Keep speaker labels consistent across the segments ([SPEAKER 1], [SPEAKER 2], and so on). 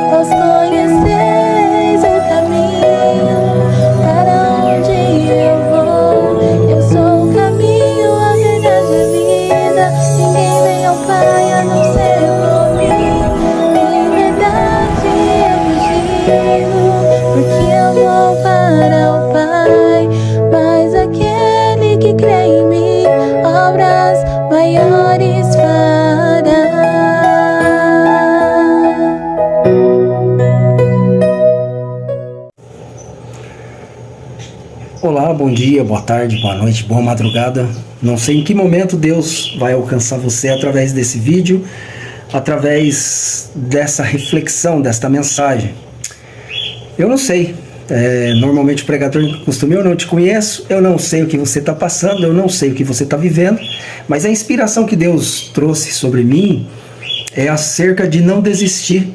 [SPEAKER 1] vós conheceis o caminho para onde eu vou. Eu sou o caminho, a verdade e a vida. Ninguém vem ao Pai a não ser por mim. Em liberdade eu fugindo, porque eu vou para o Pai. Mas aquele que crê em mim, obras maiores fará.
[SPEAKER 2] Olá, bom dia, boa tarde, boa noite, boa madrugada. Não sei em que momento Deus vai alcançar você através desse vídeo, através dessa reflexão, desta mensagem. Eu não sei. Normalmente o pregador costuma, eu não te conheço, eu não sei o que você está passando, eu não sei o que você está vivendo, mas a inspiração que Deus trouxe sobre mim é acerca de não desistir.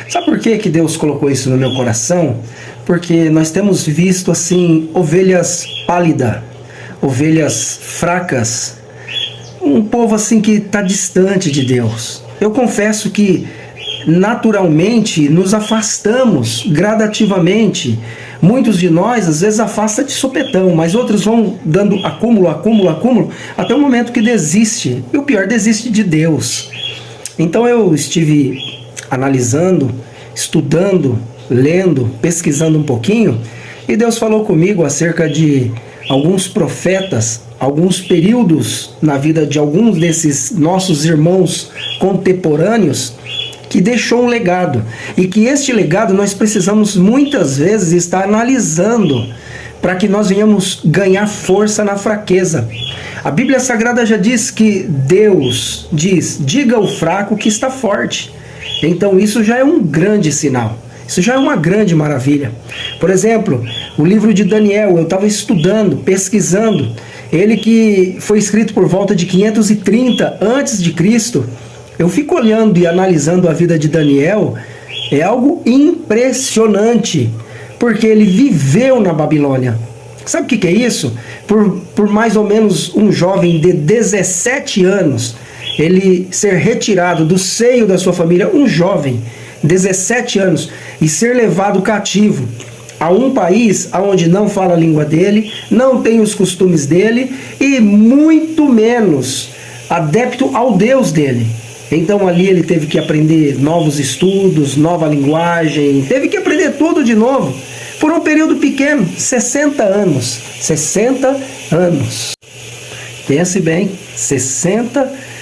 [SPEAKER 2] Sabe por que Deus colocou isso no meu coração? Porque nós temos visto assim ovelhas pálidas, ovelhas fracas, um povo assim que está distante de Deus. Eu confesso que naturalmente nos afastamos gradativamente. Muitos de nós às vezes afasta de sopetão, mas outros vão dando acúmulo, até o momento que desiste. E o pior, desiste de Deus. Então eu estive analisando, estudando, lendo, pesquisando um pouquinho, e Deus falou comigo acerca de alguns profetas, alguns períodos na vida de alguns desses nossos irmãos contemporâneos, que deixou um legado, e que este legado nós precisamos muitas vezes estar analisando para que nós venhamos ganhar força na fraqueza. A Bíblia Sagrada já diz que Deus diz, diga ao fraco que está forte. Então isso já é um grande sinal, isso já é uma grande maravilha. Por exemplo, o livro de Daniel, eu estava estudando, pesquisando, ele que foi escrito por volta de 530 a.C., eu fico olhando e analisando a vida de Daniel, é algo impressionante, porque ele viveu na Babilônia. Sabe o que é isso? Por mais ou menos um jovem de 17 anos, ele ser retirado do seio da sua família, um jovem, 17 anos, e ser levado cativo a um país onde não fala a língua dele, não tem os costumes dele, e muito menos adepto ao Deus dele. Então ali ele teve que aprender novos estudos, nova linguagem, teve que aprender tudo de novo, por um período pequeno, 60 anos. 60 anos. Pense bem, 60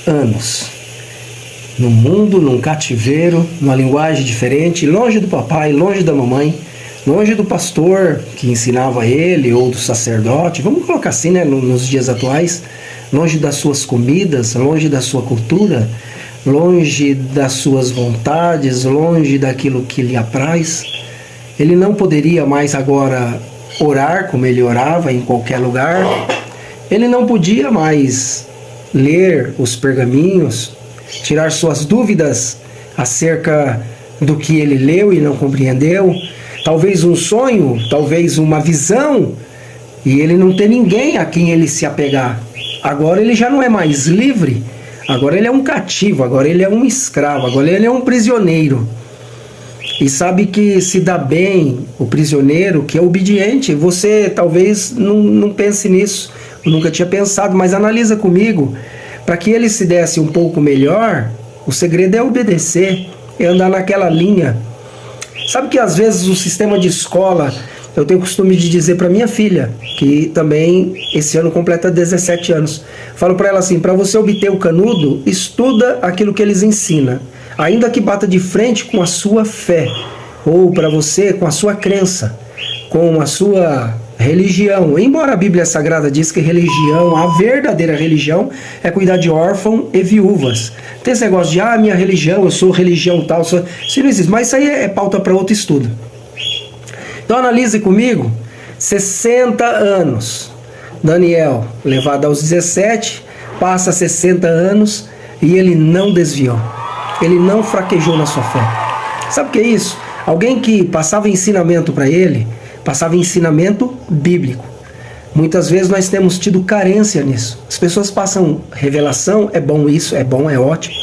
[SPEAKER 2] anos. No mundo, num cativeiro, numa linguagem diferente, longe do papai, longe da mamãe, longe do pastor que ensinava ele, ou do sacerdote, vamos colocar assim, né, nos dias atuais, longe das suas comidas, longe da sua cultura, longe das suas vontades, longe daquilo que lhe apraz. Ele não poderia mais agora orar como ele orava em qualquer lugar. Ele não podia mais ler os pergaminhos, tirar suas dúvidas acerca do que ele leu e não compreendeu. Talvez um sonho, talvez uma visão, e ele não ter ninguém a quem ele se apegar. Agora ele já não é mais livre, agora ele é um cativo, agora ele é um escravo, agora ele é um prisioneiro. E sabe que se dá bem o prisioneiro que é obediente. Você talvez não pense nisso, eu nunca tinha pensado, mas analisa comigo. Para que ele se desse um pouco melhor, o segredo é obedecer, é andar naquela linha. Sabe que às vezes o sistema de escola, eu tenho o costume de dizer para minha filha, que também esse ano completa 17 anos, falo para ela assim, para você obter o canudo, estuda aquilo que eles ensinam, ainda que bata de frente com a sua fé, ou para você com a sua crença, com a sua religião. Embora a Bíblia Sagrada diz que religião, a verdadeira religião, é cuidar de órfãos e viúvas. Tem esse negócio de, minha religião, eu sou religião tal, isso não existe, mas isso aí é pauta para outro estudo. Então analise comigo, 60 anos, Daniel, levado aos 17, passa 60 anos e ele não desviou, ele não fraquejou na sua fé. Sabe o que é isso? Alguém que passava ensinamento para ele, passava ensinamento bíblico. Muitas vezes nós temos tido carência nisso. As pessoas passam revelação, é bom isso, é bom, é ótimo.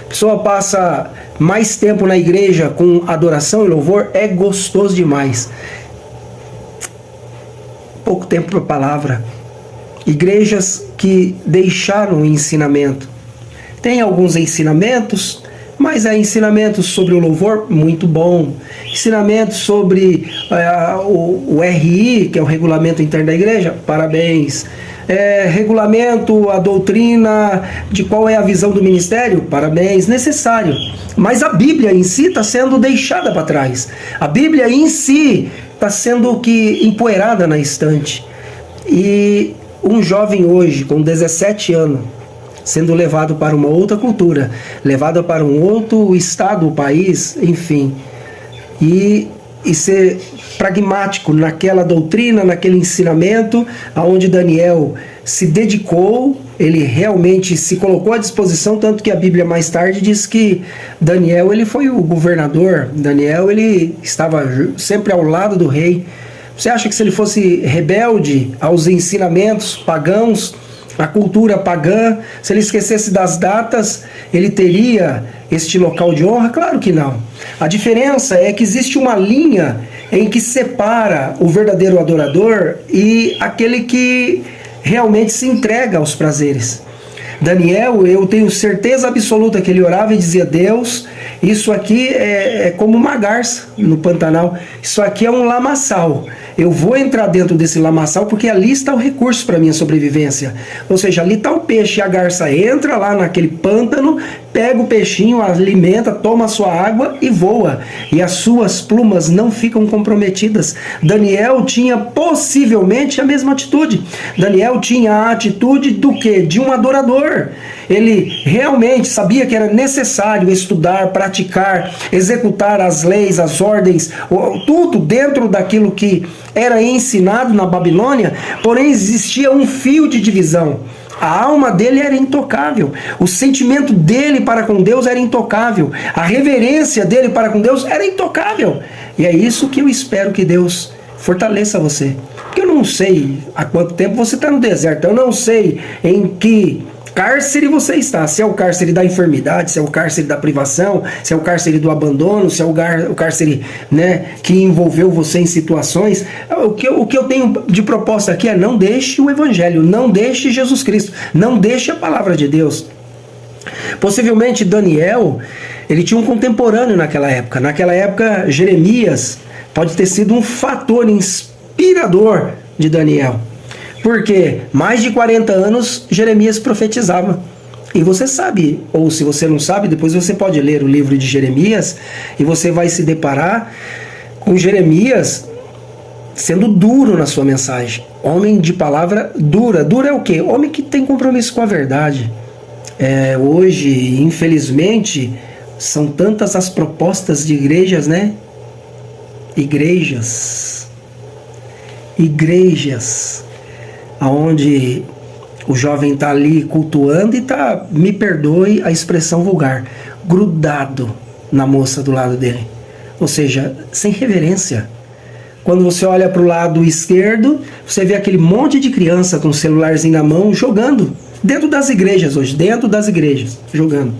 [SPEAKER 2] A pessoa passa mais tempo na igreja com adoração e louvor, é gostoso demais. Pouco tempo para a palavra. Igrejas que deixaram o ensinamento. Tem alguns ensinamentos, mas há ensinamentos sobre o louvor, muito bom. Ensinamentos sobre o RI, que é o regulamento interno da igreja, parabéns. Regulamento, a doutrina de qual é a visão do ministério, parabéns, necessário. Mas a Bíblia em si está sendo deixada para trás. A Bíblia em si está sendo empoeirada na estante. E um jovem hoje, com 17 anos, sendo levado para uma outra cultura, levado para um outro estado, país, enfim, e ser pragmático naquela doutrina, naquele ensinamento, aonde Daniel se dedicou, ele realmente se colocou à disposição, tanto que a Bíblia mais tarde diz que Daniel ele foi o governador, Daniel ele estava sempre ao lado do rei. Você acha que se ele fosse rebelde aos ensinamentos pagãos, a cultura pagã, se ele esquecesse das datas, ele teria este local de honra? Claro que não. A diferença é que existe uma linha em que separa o verdadeiro adorador e aquele que realmente se entrega aos prazeres. Daniel, eu tenho certeza absoluta que ele orava e dizia: Deus, isso aqui é como uma garça no Pantanal, isso aqui é um lamaçal. Eu vou entrar dentro desse lamaçal porque ali está o recurso para a minha sobrevivência. Ou seja, ali está o peixe, a garça entra lá naquele pântano, pega o peixinho, alimenta, toma a sua água e voa. E as suas plumas não ficam comprometidas. Daniel tinha possivelmente a mesma atitude. Daniel tinha a atitude do quê? De um adorador. Ele realmente sabia que era necessário estudar, praticar, executar as leis, as ordens, tudo dentro daquilo que era ensinado na Babilônia, porém existia um fio de divisão. A alma dele era intocável, o sentimento dele para com Deus era intocável, a reverência dele para com Deus era intocável. E é isso que eu espero que Deus fortaleça você. Porque eu não sei há quanto tempo você está no deserto, eu não sei em que cárcere você está, se é o cárcere da enfermidade, se é o cárcere da privação, se é o cárcere do abandono, se é o cárcere, né, que envolveu você em situações. O que eu tenho de proposta aqui é: não deixe o Evangelho, não deixe Jesus Cristo, não deixe a palavra de Deus. Possivelmente Daniel, ele tinha um contemporâneo naquela época. Naquela época, Jeremias pode ter sido um fator inspirador de Daniel. Porque mais de 40 anos Jeremias profetizava. E você sabe, ou se você não sabe, depois você pode ler o livro de Jeremias e você vai se deparar com Jeremias sendo duro na sua mensagem. Homem de palavra dura. Dura é o quê? Homem que tem compromisso com a verdade. Hoje, infelizmente, são tantas as propostas de igrejas, né? Igrejas aonde o jovem está ali cultuando e está, me perdoe a expressão vulgar, grudado na moça do lado dele. Ou seja, sem reverência. Quando você olha para o lado esquerdo, você vê aquele monte de criança com o celularzinho na mão jogando. Dentro das igrejas hoje, jogando.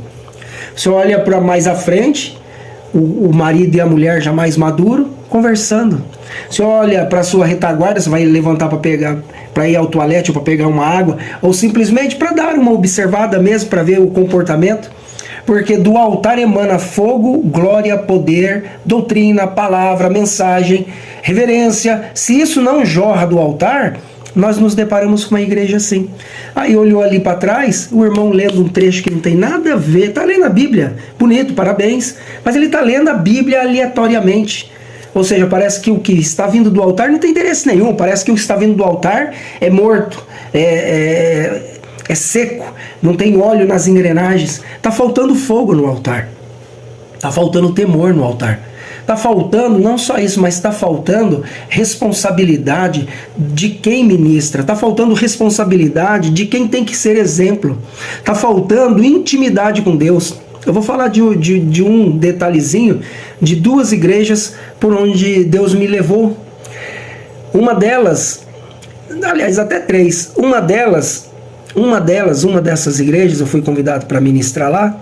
[SPEAKER 2] Você olha para mais à frente, o marido e a mulher já mais maduro, conversando. Você olha para a sua retaguarda, você vai levantar para ir ao toalete ou para pegar uma água, ou simplesmente para dar uma observada mesmo, para ver o comportamento. Porque do altar emana fogo, glória, poder, doutrina, palavra, mensagem, reverência. Se isso não jorra do altar, nós nos deparamos com uma igreja assim. Aí olhou ali para trás, o irmão lendo um trecho que não tem nada a ver, está lendo a Bíblia, bonito, parabéns, mas ele está lendo a Bíblia aleatoriamente. Ou seja, parece que o que está vindo do altar não tem interesse nenhum, parece que o que está vindo do altar é morto, é seco, não tem óleo nas engrenagens. Está faltando fogo no altar, está faltando temor no altar. Está faltando, não só isso, mas está faltando responsabilidade de quem ministra. Está faltando responsabilidade de quem tem que ser exemplo. Está faltando intimidade com Deus. Eu vou falar de um detalhezinho de duas igrejas por onde Deus me levou. Uma delas, aliás, até três. Uma dessas igrejas, eu fui convidado para ministrar lá.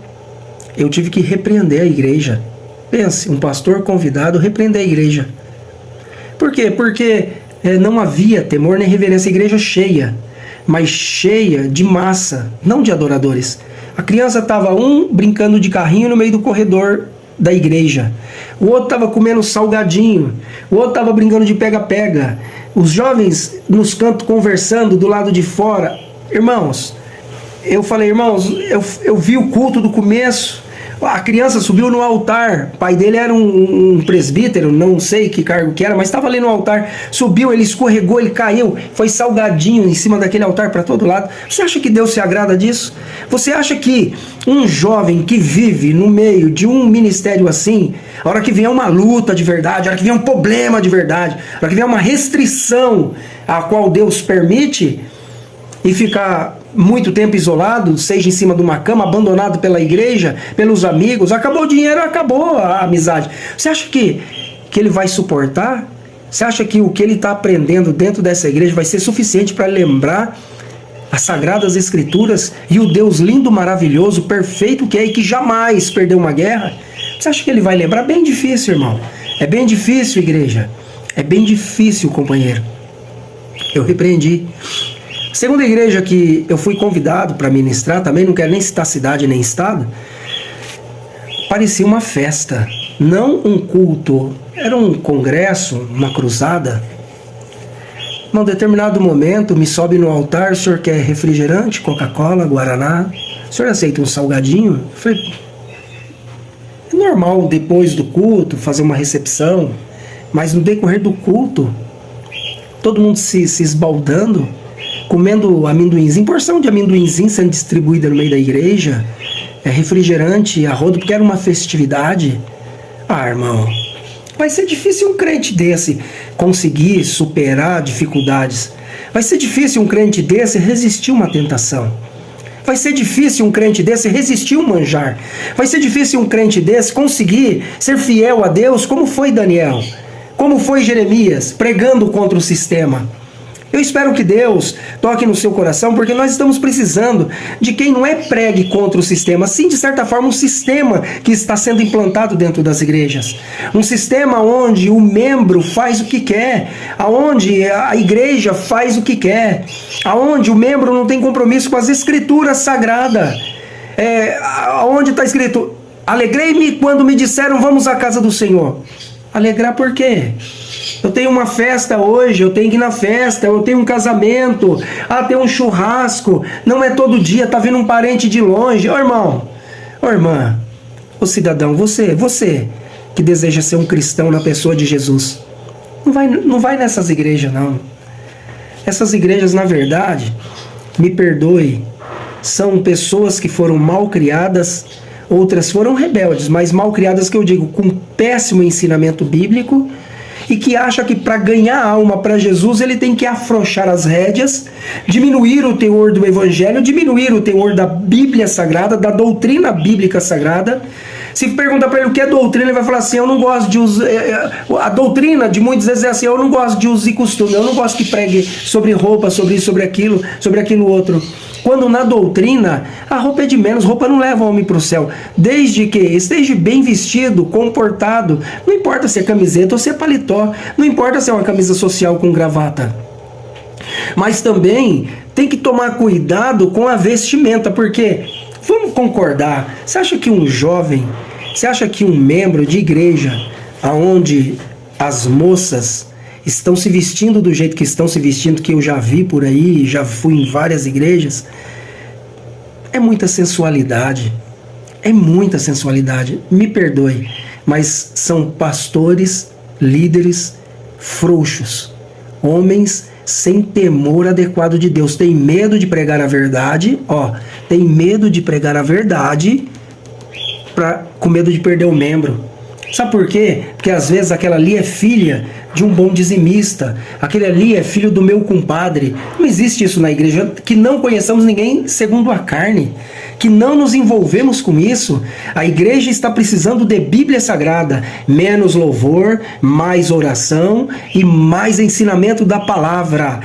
[SPEAKER 2] eu tive que repreender a igreja. Pense, um pastor convidado repreender a igreja. Por quê? Porque não havia temor nem reverência. A igreja cheia, mas cheia de massa, não de adoradores. A criança estava brincando de carrinho no meio do corredor da igreja. O outro estava comendo salgadinho. O outro estava brincando de pega-pega. Os jovens nos cantos conversando do lado de fora. Irmãos, eu falei, irmãos, eu vi o culto do começo. A criança subiu no altar. O pai dele era um presbítero, não sei que cargo que era, mas estava ali no altar. Subiu, ele escorregou, ele caiu. Foi salgadinho em cima daquele altar para todo lado. Você acha que Deus se agrada disso? Você acha que um jovem que vive no meio de um ministério assim, a hora que vier uma luta de verdade, a hora que vier um problema de verdade, a hora que vier uma restrição a qual Deus permite, e ficar muito tempo isolado, seja em cima de uma cama, abandonado pela igreja, pelos amigos, acabou o dinheiro, acabou a amizade. Você acha que ele vai suportar? Você acha que o que ele está aprendendo dentro dessa igreja vai ser suficiente para lembrar as Sagradas Escrituras e o Deus lindo, maravilhoso, perfeito que é e que jamais perdeu uma guerra? Você acha que ele vai lembrar? Bem difícil, irmão. É bem difícil, igreja. É bem difícil, companheiro. Eu repreendi. Segunda igreja que eu fui convidado para ministrar, também não quero nem citar cidade nem estado, parecia uma festa, não um culto, era um congresso, uma cruzada. Num determinado momento, me sobe no altar, o senhor quer refrigerante, Coca-Cola, Guaraná? O senhor aceita um salgadinho? Eu falei, é normal depois do culto fazer uma recepção, mas no decorrer do culto, todo mundo se esbaldando, comendo amendoinzinho, porção de amendoinzinho sendo distribuída no meio da igreja, refrigerante a rodo, porque era uma festividade. Ah, irmão, vai ser difícil um crente desse conseguir superar dificuldades. Vai ser difícil um crente desse resistir uma tentação. Vai ser difícil um crente desse resistir um manjar. Vai ser difícil um crente desse conseguir ser fiel a Deus, como foi Daniel, como foi Jeremias, pregando contra o sistema. Eu espero que Deus toque no seu coração, porque nós estamos precisando de quem não é pregue contra o sistema, sim, de certa forma, um sistema que está sendo implantado dentro das igrejas. Um sistema onde o membro faz o que quer, onde a igreja faz o que quer, onde o membro não tem compromisso com as escrituras sagradas. Onde está escrito, alegrei-me quando me disseram, vamos à casa do Senhor. Alegrar por quê? Eu tenho uma festa hoje, eu tenho que ir na festa, eu tenho um casamento, tem um churrasco, não é todo dia, tá vindo um parente de longe. Ô irmão, ô irmã, ô cidadão, você que deseja ser um cristão na pessoa de Jesus, não vai nessas igrejas não. Essas igrejas, na verdade, me perdoe, são pessoas que foram mal criadas, outras foram rebeldes, mas mal criadas que eu digo, com péssimo ensinamento bíblico, e que acha que para ganhar alma para Jesus ele tem que afrouxar as rédeas, diminuir o teor do evangelho, diminuir o teor da Bíblia Sagrada, da doutrina bíblica sagrada. Se perguntar para ele o que é doutrina, ele vai falar assim, eu não gosto de usar... A doutrina de muitas vezes é assim, eu não gosto de uso e costume, eu não gosto que pregue sobre roupa, sobre isso, sobre aquilo outro. Quando na doutrina, a roupa é de menos, roupa não leva o homem para o céu. Desde que esteja bem vestido, comportado, não importa se é camiseta ou se é paletó, não importa se é uma camisa social com gravata. Mas também tem que tomar cuidado com a vestimenta, porque, vamos concordar, você acha que um jovem, você acha que um membro de igreja, onde as moças estão se vestindo do jeito que estão se vestindo, que eu já vi por aí, já fui em várias igrejas, é muita sensualidade, me perdoe, mas são pastores, líderes frouxos, homens sem temor adequado de Deus, tem medo de pregar a verdade, tem medo de pregar a verdade, com medo de perder o membro. Sabe por quê? Porque às vezes aquela ali é filha de um bom dizimista, aquele ali é filho do meu compadre. Não existe isso na igreja, que não conheçamos ninguém segundo a carne, que não nos envolvemos com isso. A igreja está precisando de Bíblia Sagrada, menos louvor, mais oração e mais ensinamento da palavra,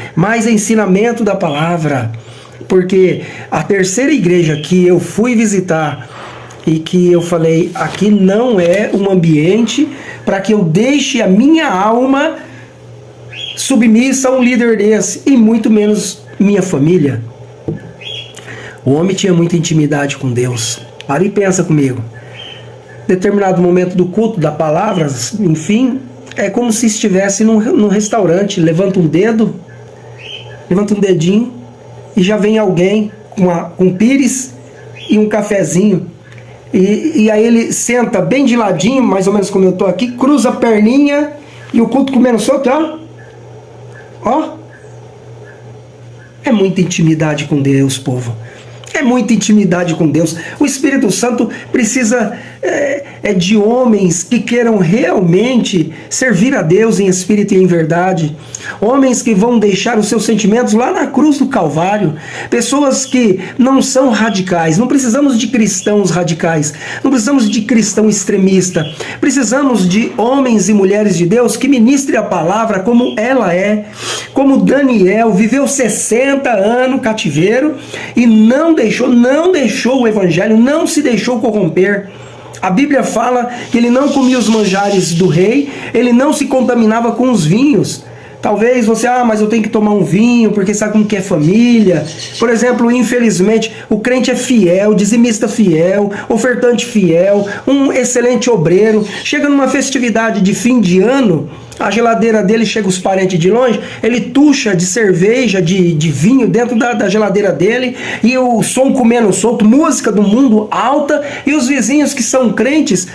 [SPEAKER 2] porque a terceira igreja que eu fui visitar, e que eu falei, aqui não é um ambiente para que eu deixe a minha alma submissa a um líder desse, e muito menos minha família. O homem tinha muita intimidade com Deus. Para e pensa comigo. Determinado momento do culto, da palavra, enfim, é como se estivesse num restaurante, levanta um dedo, levanta um dedinho, e já vem alguém com um pires e um cafezinho. E aí ele senta bem de ladinho, mais ou menos como eu estou aqui, cruza a perninha e o culto comendo solto, ó. Ó. É muita intimidade com Deus, povo. É muita intimidade com Deus. O Espírito Santo precisa de homens que queiram realmente servir a Deus em espírito e em verdade. Homens que vão deixar os seus sentimentos lá na cruz do Calvário. Pessoas que não são radicais. Não precisamos de cristãos radicais. Não precisamos de cristão extremista. Precisamos de homens e mulheres de Deus que ministrem a palavra como ela é. Como Daniel viveu 60 anos cativeiro e não deixou o evangelho, não se deixou corromper. A Bíblia fala que ele não comia os manjares do rei, ele não se contaminava com os vinhos. Talvez você, mas eu tenho que tomar um vinho, porque sabe como que é família. Por exemplo, infelizmente, o crente é fiel, dizimista fiel, ofertante fiel, um excelente obreiro. Chega numa festividade de fim de ano, a geladeira dele chega os parentes de longe, ele tucha de cerveja, de vinho dentro da geladeira dele, e o som comendo solto, música do mundo alta, e os vizinhos que são crentes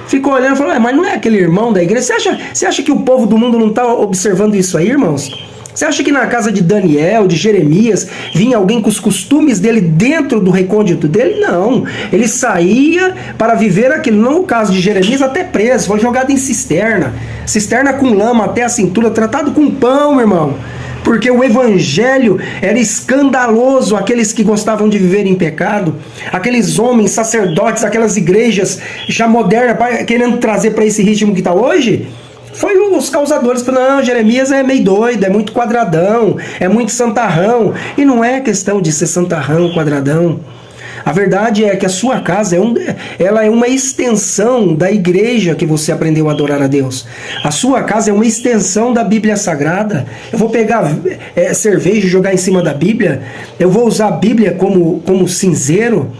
[SPEAKER 2] ficou olhando e falou, mas não é aquele irmão da igreja? Você acha que o povo do mundo não está observando isso aí, irmãos? Você acha que na casa de Daniel, de Jeremias, vinha alguém com os costumes dele dentro do recôndito dele? Não. Ele saía para viver aquilo. Não o caso de Jeremias, até preso, foi jogado em cisterna. Cisterna com lama até a cintura, tratado com pão, irmão. Porque o evangelho era escandaloso àqueles que gostavam de viver em pecado, aqueles homens, sacerdotes, aquelas igrejas já modernas, querendo trazer para esse ritmo que está hoje. Foi os causadores, falaram, não, Jeremias é meio doido, é muito quadradão, é muito santarrão. E não é questão de ser santarrão, quadradão. A verdade é que a sua casa ela é uma extensão da igreja que você aprendeu a adorar a Deus. A sua casa é uma extensão da Bíblia Sagrada. Eu vou pegar cerveja e jogar em cima da Bíblia? Eu vou usar a Bíblia como cinzeiro?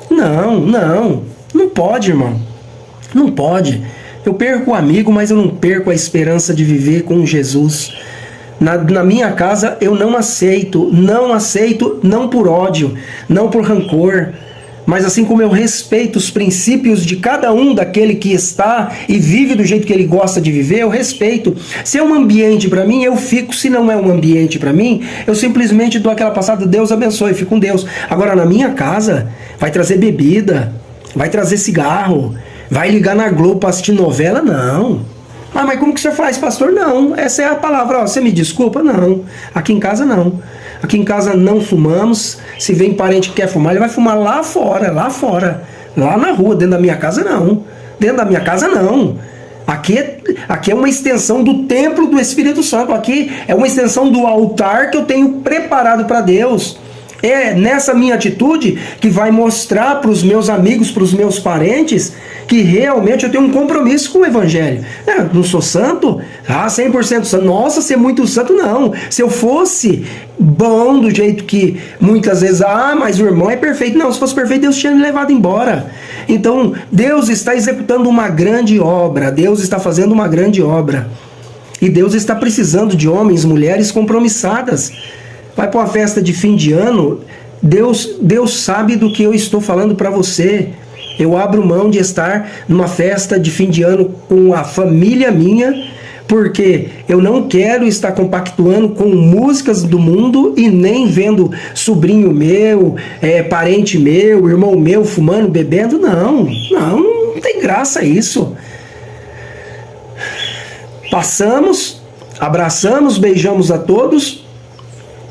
[SPEAKER 2] Não pode, irmão. Não pode. Eu perco o amigo, mas eu não perco a esperança de viver com Jesus. Na minha casa eu não aceito, não por ódio, não por rancor, mas assim como eu respeito os princípios de cada um daquele que está e vive do jeito que ele gosta de viver, eu respeito. Se é um ambiente para mim, eu fico. Se não é um ambiente para mim, eu simplesmente dou aquela passada, Deus abençoe, fico com Deus. Agora na minha casa, vai trazer bebida, vai trazer cigarro, vai ligar na Globo para assistir novela? Não. Mas como que você faz, pastor? Não, essa é a palavra. Você me desculpa? Não. Aqui em casa não. Aqui em casa não fumamos. Se vem parente que quer fumar, ele vai fumar lá fora. Lá na rua, dentro da minha casa não. Dentro da minha casa não. Aqui é uma extensão do templo do Espírito Santo. Aqui é uma extensão do altar que eu tenho preparado para Deus. É nessa minha atitude que vai mostrar para os meus amigos, para os meus parentes, que realmente eu tenho um compromisso com o Evangelho. Não sou santo? 100% santo. Nossa, ser muito santo, não. Se eu fosse bom do jeito que muitas vezes, mas o irmão é perfeito. Não, se fosse perfeito, Deus tinha me levado embora. Então, Deus está executando uma grande obra. Deus está fazendo uma grande obra. E Deus está precisando de homens, mulheres compromissadas. Vai para uma festa de fim de ano, Deus sabe do que eu estou falando para você. Eu abro mão de estar numa festa de fim de ano com a família minha, porque eu não quero estar compactuando com músicas do mundo e nem vendo sobrinho meu, parente meu, irmão meu fumando, bebendo. Não tem graça isso. Passamos, abraçamos, beijamos a todos.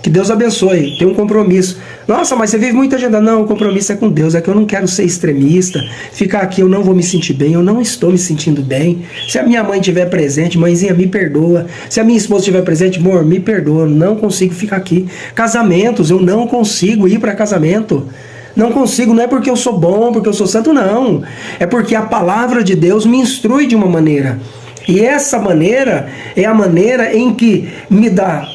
[SPEAKER 2] Que Deus abençoe, tem um compromisso. Nossa, mas você vive muita agenda. Não, o compromisso é com Deus, é que eu não quero ser extremista. Ficar aqui eu não vou me sentir bem, eu não estou me sentindo bem. Se a minha mãe estiver presente, mãezinha, me perdoa. Se a minha esposa estiver presente, amor, me perdoa, não consigo ficar aqui. Casamentos, eu não consigo ir para casamento. Não consigo, não é porque eu sou bom, porque eu sou santo, não. É porque a palavra de Deus me instrui de uma maneira. E essa maneira é a maneira em que me dá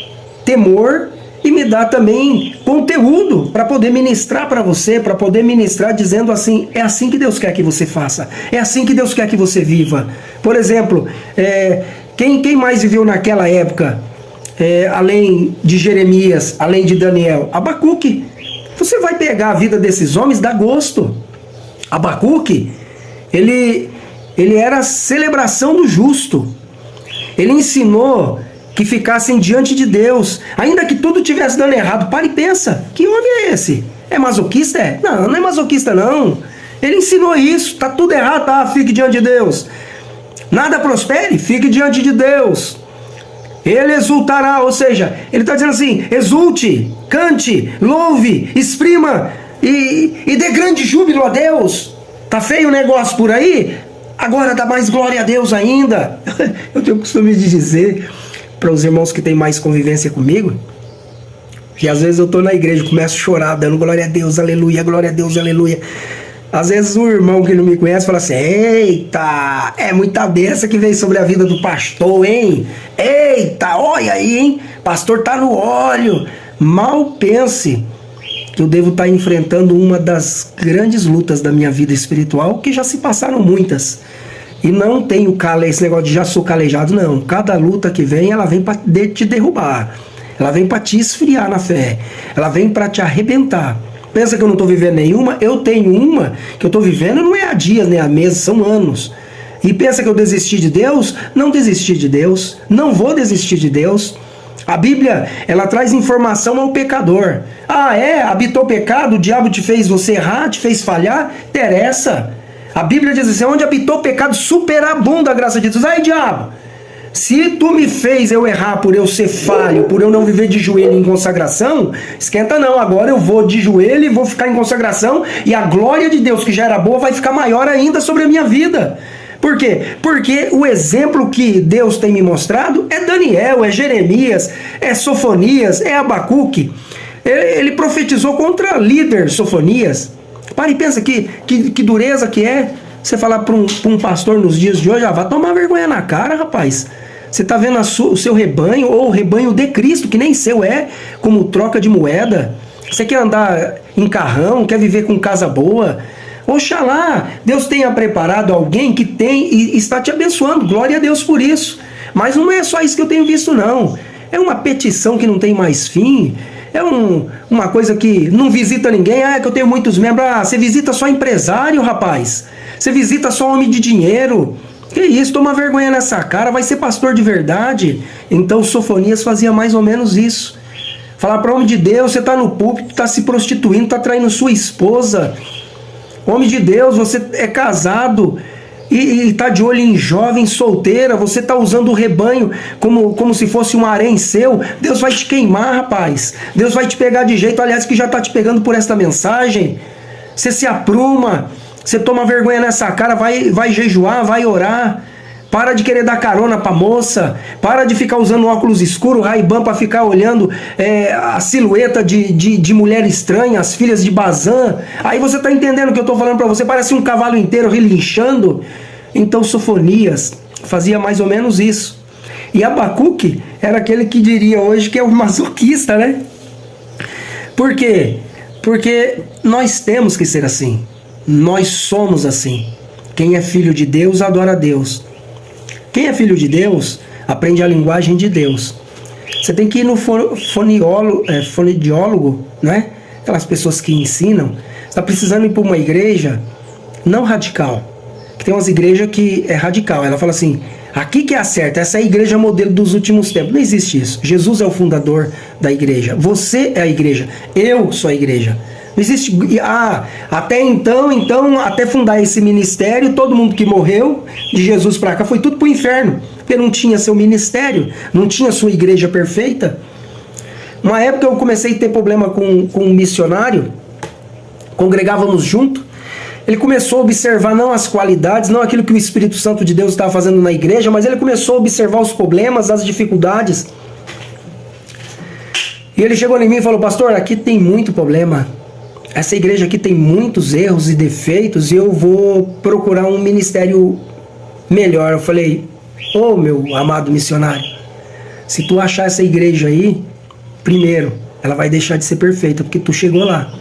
[SPEAKER 2] temor e me dá também conteúdo para poder ministrar para você, para poder ministrar dizendo assim, é assim que Deus quer que você faça, é assim que Deus quer que você viva. Por exemplo, quem mais viveu naquela época, além de Jeremias, além de Daniel? Abacuque. Você vai pegar a vida desses homens, dá gosto. Abacuque, ele era a celebração do justo. Ele ensinou que ficassem diante de Deus, ainda que tudo estivesse dando errado. Para e pensa, que homem é esse? É masoquista? Não, não é masoquista não. Ele ensinou isso, tá tudo errado, tá? Fique diante de Deus. Nada prospere, fique diante de Deus. Ele exultará, ou seja, ele está dizendo assim, exulte, cante, louve, exprima e dê grande júbilo a Deus. Tá feio o negócio por aí? Agora dá mais glória a Deus ainda. Eu tenho o costume de dizer para os irmãos que têm mais convivência comigo, que às vezes eu estou na igreja e começo a chorar, dando glória a Deus, aleluia, glória a Deus, aleluia. Às vezes o irmão que não me conhece fala assim, eita, é muita bênção que veio sobre a vida do pastor, hein? Eita, olha aí, hein? Pastor tá no óleo. Mal pense que eu devo estar enfrentando uma das grandes lutas da minha vida espiritual, que já se passaram muitas. E não tenho esse negócio de já sou calejado, não. Cada luta que vem, ela vem para te derrubar. Ela vem para te esfriar na fé. Ela vem para te arrebentar. Pensa que eu não estou vivendo nenhuma? Eu tenho uma que eu estou vivendo, não é há dias nem há meses, são anos. E pensa que eu desisti de Deus? Não desisti de Deus. Não vou desistir de Deus. A Bíblia, ela traz informação ao pecador. Ah, habitou pecado, o diabo te fez você errar, te fez falhar? Interessa. A Bíblia diz assim, onde habitou pecado, superabunda a graça de Deus. Ai, diabo, se tu me fez eu errar por eu ser falho, por eu não viver de joelho em consagração, esquenta não, agora eu vou de joelho e vou ficar em consagração e a glória de Deus que já era boa vai ficar maior ainda sobre a minha vida. Por quê? Porque o exemplo que Deus tem me mostrado é Daniel, é Jeremias, é Sofonias, é Abacuque. Ele profetizou contra líder Sofonias. Para e pensa que dureza que é você falar para um pastor nos dias de hoje, vai tomar vergonha na cara, rapaz. Você está vendo o seu rebanho, ou o rebanho de Cristo, que nem seu é, como troca de moeda. Você quer andar em carrão, quer viver com casa boa. Oxalá, Deus tenha preparado alguém que tem e está te abençoando. Glória a Deus por isso. Mas não é só isso que eu tenho visto, não. É uma petição que não tem mais fim. É uma coisa que não visita ninguém. É que eu tenho muitos membros. Você visita só empresário, rapaz. Você visita só homem de dinheiro. Que isso, toma vergonha nessa cara. Vai ser pastor de verdade. Então Sofonias fazia mais ou menos isso. Falar para o homem de Deus, você está no púlpito, está se prostituindo, está traindo sua esposa. Homem de Deus, você é casado e está de olho em jovem, solteira, você está usando o rebanho como se fosse um harém seu. Deus vai te queimar, rapaz. Deus vai te pegar de jeito, aliás, que já está te pegando por esta mensagem. Você se apruma, você toma vergonha nessa cara, vai jejuar, vai orar. Para de querer dar carona pra moça. Para de ficar usando óculos escuros, Ray-Ban, para ficar olhando a silhueta de mulher estranha, as filhas de Bazã. Aí você tá entendendo o que eu tô falando pra você. Parece um cavalo inteiro relinchando. Então Sofonias fazia mais ou menos isso. E Abacuque era aquele que diria hoje que é o masoquista, né? Por quê? Porque nós temos que ser assim. Nós somos assim. Quem é filho de Deus adora a Deus. Quem é filho de Deus, aprende a linguagem de Deus. Você tem que ir no fonodiólogo, né? Aquelas pessoas que ensinam. Você está precisando ir para uma igreja não radical. Que tem umas igrejas que é radical. Ela fala assim, aqui que é a certa, essa é a igreja modelo dos últimos tempos. Não existe isso. Jesus é o fundador da igreja. Você é a igreja. Eu sou a igreja. Não existe. Até então, até fundar esse ministério, todo mundo que morreu de Jesus para cá foi tudo para o inferno, porque não tinha seu ministério, não tinha sua igreja perfeita. Uma época eu comecei a ter problema com um missionário, congregávamos junto. Ele começou a observar não as qualidades, não aquilo que o Espírito Santo de Deus estava fazendo na igreja, mas ele começou a observar os problemas, as dificuldades. E ele chegou em mim e falou, pastor, aqui tem muito problema. essa igreja aqui tem muitos erros e defeitos e eu vou procurar um ministério melhor. Eu falei, ô meu amado missionário, se tu achar essa igreja aí, primeiro, ela vai deixar de ser perfeita, porque tu chegou lá.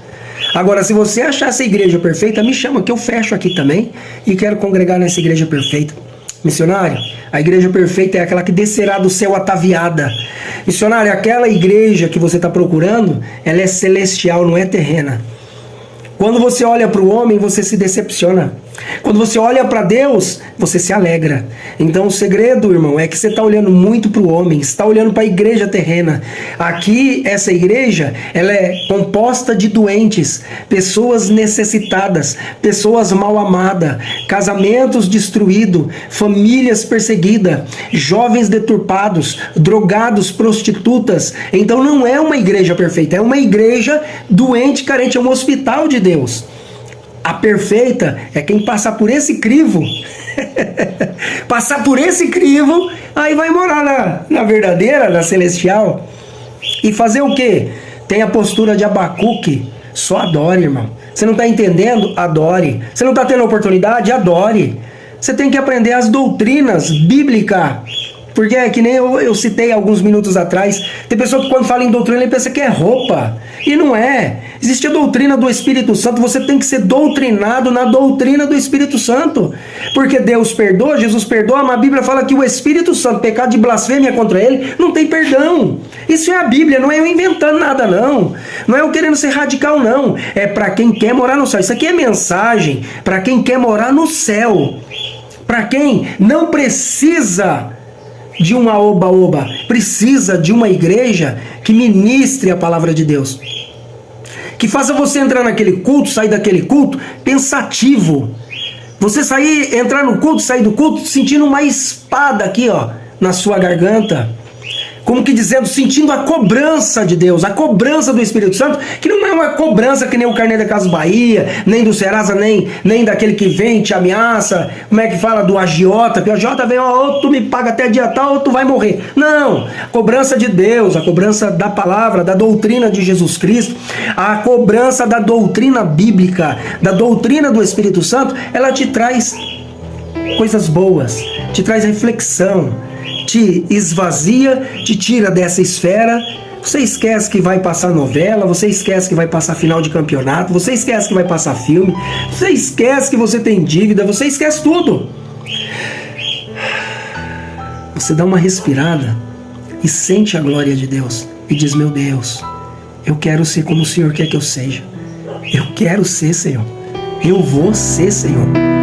[SPEAKER 2] Agora, se você achar essa igreja perfeita, me chama que eu fecho aqui também e quero congregar nessa igreja perfeita. Missionário, a igreja perfeita é aquela que descerá do céu ataviada. Missionário, aquela igreja que você está procurando, ela é celestial, não é terrena. Quando você olha para o homem, você se decepciona. Quando você olha para Deus, você se alegra. Então o segredo, irmão, é que você está olhando muito para o homem, você está olhando para a igreja terrena. Aqui, essa igreja, ela é composta de doentes, pessoas necessitadas, pessoas mal amadas, casamentos destruídos, famílias perseguidas, jovens deturpados, drogados, prostitutas. Então não é uma igreja perfeita, é uma igreja doente, carente, é um hospital de Deus. A perfeita é quem passar por esse crivo, passar por esse crivo, aí vai morar na verdadeira, na celestial. E fazer o quê? Tem a postura de Abacuque, só adore, irmão. Você não está entendendo? Adore. Você não está tendo oportunidade? Adore. Você tem que aprender as doutrinas bíblicas. Porque é que nem eu citei alguns minutos atrás, tem pessoa que quando fala em doutrina, ele pensa que é roupa. E não é. Existe a doutrina do Espírito Santo, você tem que ser doutrinado na doutrina do Espírito Santo. Porque Deus perdoa, Jesus perdoa, mas a Bíblia fala que o Espírito Santo, pecado de blasfêmia contra ele, não tem perdão. Isso é a Bíblia, não é eu inventando nada não. Não é eu querendo ser radical não. É para quem quer morar no céu. Isso aqui é mensagem para quem quer morar no céu. Para quem não precisa de uma oba-oba, precisa de uma igreja que ministre a palavra de Deus, que faça você entrar naquele culto, sair daquele culto pensativo, você entrar no culto, sair do culto sentindo uma espada aqui, ó, na sua garganta, como que dizendo, sentindo a cobrança de Deus, a cobrança do Espírito Santo, que não é uma cobrança que nem o Carnê da Casa Bahia, nem do Serasa, nem daquele que vem te ameaça, como é que fala, do agiota, que o agiota vem, ó, ou tu me paga até dia tal, ou tu vai morrer. Não, a cobrança de Deus, a cobrança da palavra, da doutrina de Jesus Cristo, a cobrança da doutrina bíblica, da doutrina do Espírito Santo, ela te traz coisas boas, te traz reflexão, te esvazia, te tira dessa esfera. Você esquece que vai passar novela, você esquece que vai passar final de campeonato, você esquece que vai passar filme, você esquece que você tem dívida, você esquece tudo. Você dá uma respirada e sente a glória de Deus e diz, meu Deus, eu quero ser como o Senhor quer que eu seja. Eu quero ser, Senhor. Eu vou ser, Senhor.